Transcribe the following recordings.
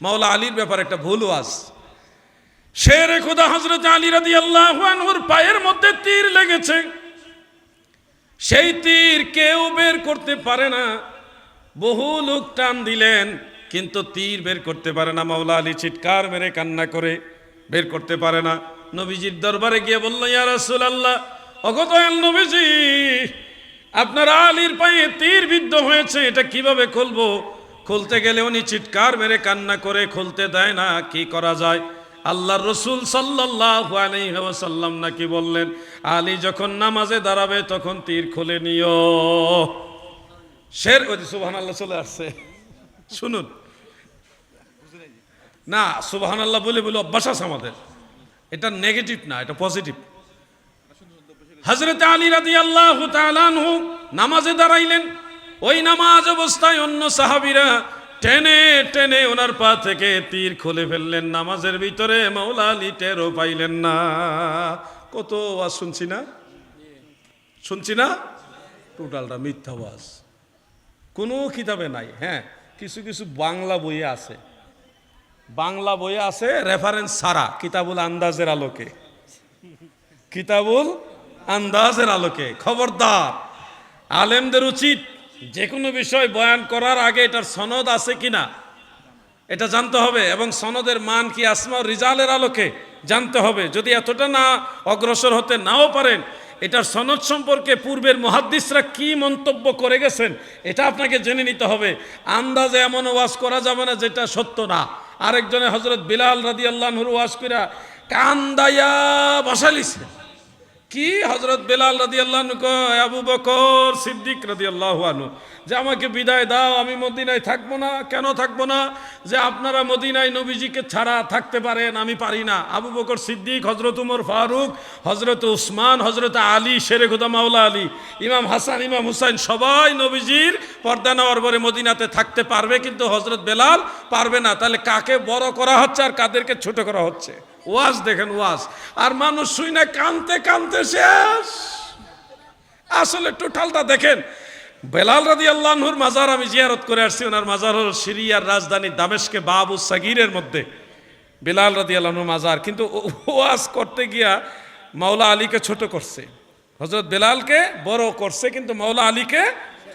মাওলা আলীর ব্যাপারে একটা ভুল ওয়াজ। শেরে খোদা হযরত আলী রাদিয়াল্লাহু আনহুর পায়ের মধ্যে তীর লেগেছে, সেই তীর কেউ বের করতে পারে না। বহু লোক টান দিলেন কিন্তু তীর বের করতে পারে না। মাওলা আলী চিৎকার মেরে কান্না করে বের করতে পারে না। নবীজির দরবারে গিয়ে বলল, ইয়া রাসূলুল্লাহ, ওগো দয়াল নবীজি, আপনার আলীর পায়ে তীর বিদ্ধ হয়েছে, এটা কিভাবে খুলবো? খুলতে গেলে উনি চিৎকার মেরে কান্না করে খুলতে দেয় না। কি করা যায়? আল্লাহর রাসূল সাল্লাল্লাহু আলাইহি ওয়াসাল্লাম নাকি বললেন, আলী যখন নামাজে দাঁড়াবে তখন তীর খুলে নিও। শের ওই সুবহানাল্লাহ চলে আসছে, শুনুন না, সুবহানাল্লাহ বলে বলে অভ্যাস আছে আমাদের, এটা নেগেটিভ না, এটা পজিটিভ। হযরত আলী রাদিয়াল্লাহু তাআলা আনহু নামাজে দাঁড়াইলেন। ওই নামাজ অবস্থায় অন্য সাহাবীরা টেনে টেনে ওনার পা থেকে তীর খুলে ফেললেন নামাজের ভিতরে। মাওলা আলী টেরও পাইলেন না। কত ওয়াজ শুনছি না, টোটালটা মিথ্যা ওয়াজ, কোনো কিতাবে নাই। হ্যাঁ, কিছু কিছু বাংলা বইয়ে আছে, বাংলা বইয়ে আছে রেফারেন্স ছাড়া, কিতাবুল আন্দাজের আলোকে, কিতাবুল আন্দাজের আলোকে। খবরদার, আলেমদের উচিত যে কোনো বিষয় বয়ান করার আগে এটার সনদ আছে কিনা এটা জানতে হবে, এবং সনদের মান কি আসমা রিজালের আলোকে জানতে হবে। যদি এতটা না অগ্রসর হতে নাও পারেন, এটার সনদ সম্পর্কে পূর্বের মুহাদ্দিসরা কি মন্তব্য করে গেছেন এটা আপনাকে জেনে নিতে হবে। আন্দাজে এমন ওয়াজ করা যাবে না যেটা সত্য না। আরেকজনে হযরত বিলাল রাদিয়াল্লাহু আনহুর ওয়াজ কইরা কান্দায়া বসালিছে। কি হযরত বেলাল রাদিয়াল্লাহু আনহু কয়, আবু বকর সিদ্দিক রাদিয়াল্লাহু আনহু, যে আমাকে বিদায় দাও, আমি মদিনায় থাকবো না। কেন থাকবো না? যে আপনারা মদিনায় নবীজিকে ছাড়া থাকতে পারেন, আমি পারি না। আবু বকর সিদ্দিক, হযরত উমর ফারুক, হযরত উসমান, হযরত আলী শেরে খোদা মাওলা আলী, ইমাম হাসান, ইমাম হুসাইন সবাই নবীজির পর্দা নেওয়ার পরে মদিনাতে থাকতে পারবে, কিন্তু হযরত বেলাল পারবে না। তাহলে কাকে বড় করা হচ্ছে আর কাদেরকে ছোট করা হচ্ছে? ওয়াজ দেখেন, ওয়াজ। আর মানুষ শুই না কানতে কানতে শেষ। আসলে টোটালটা দেখেন। বেলাল রাদিয়াল্লাহু আনহুর মাজার আমি জিয়ারত করে আসছি। ওনার মাজার হলো সিরিয়ার রাজধানী দামেস্কে বাবু সাগিরের মধ্যে বেলাল রাদিয়াল্লাহু আনহুর মাজার। কিন্তু ওয়াজ করতে গিয়া মাওলা আলীকে ছোট করছে, হযরত বেলালকে বড় করছে, কিন্তু মাওলা আলীকে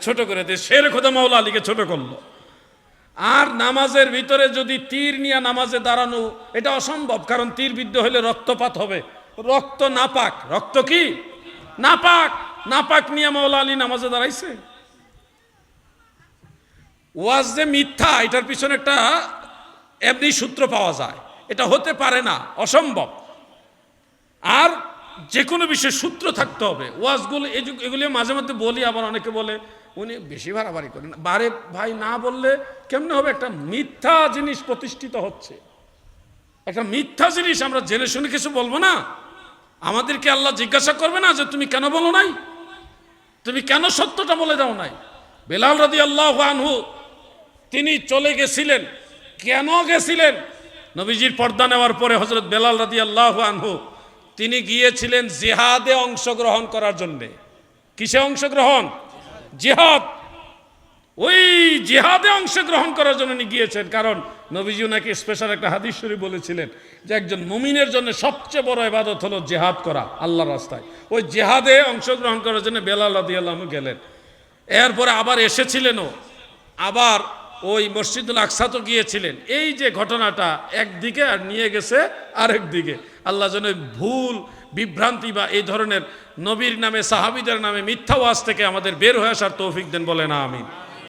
ছোট করে দিয়ে শের খোদা মাওলা আলীকে ছোট করলো। আর নামাজের ভিতরে যদি তীর নিয়ে নামাজে দাঁড়ানো, এটা অসম্ভব, কারণ তীর বিদ্ধ হলে রক্তপাত হবে। রক্ত নাপাক, রক্ত কি নাপাক, নাপাক নিয়ে মাওলা আলী নামাজে দাঁড়াইছে। ওয়াজ যে মিথ্যা, এটার পিছনে একটা এমনি সূত্র পাওয়া যায়, এটা হতে পারে না, অসম্ভব। আর যে কোনো বিষয়ে সূত্র থাকতে হবে। ওয়াজগুলো এগুলি মাঝে মধ্যে বলি, আবার অনেকে বলে উনি বেশি বাড়াবাড়ি করেন। বারে ভাই, না বললে কেমনে হবে? একটা মিথ্যা জিনিস প্রতিষ্ঠিত হচ্ছে, একটা মিথ্যা জিনিস আমরা জেনে শুনে কিছু বলবো না? আমাদেরকে আল্লাহ জিজ্ঞাসা করবে না যে তুমি কেন বলো নাই, তুমি কেন সত্যটা বলে দাও নাই? বেলাল রাদিয়াল্লাহু আনহু তিনি চলে গেছিলেন। কেন গেছিলেন? নবীজির পর্দা নেওয়ার পরে হযরত বেলাল রাদিয়াল্লাহু আনহু তিনি গিয়েছিলেন জিহাদে অংশগ্রহণ করার জন্যে। কিসে অংশগ্রহণ? জিহাদ। ওই জিহাদে অংশগ্রহণ করার জন্য গিয়েছেন, কারণ নবীজি নাকি স্পেশাল একটা হাদিস শরীফ বলেছিলেন যে একজন মুমিনের জন্য সবচেয়ে বড় ইবাদত হলো জিহাদ করা আল্লাহর রাস্তায়। ওই জিহাদে অংশগ্রহণ করার জন্য বেলাল রাদিয়াল্লাহু আনহু গেলেন। এরপরে আবার এসেছিলেনও, আবার ওই মসজিদুল আকসা তো গিয়েছিলেন। এই যে ঘটনাটা একদিকে আর নিয়ে গেছে আরেক দিকে। আল্লাহ যেন ভুল বিভ্রান্তি বা এই ধরনের নবীর নামে সাহাবীদের নামে মিথ্যা ওয়াজ থেকে আমাদের বের হয়ে আসার তৌফিক দেন, বলেন আমিন।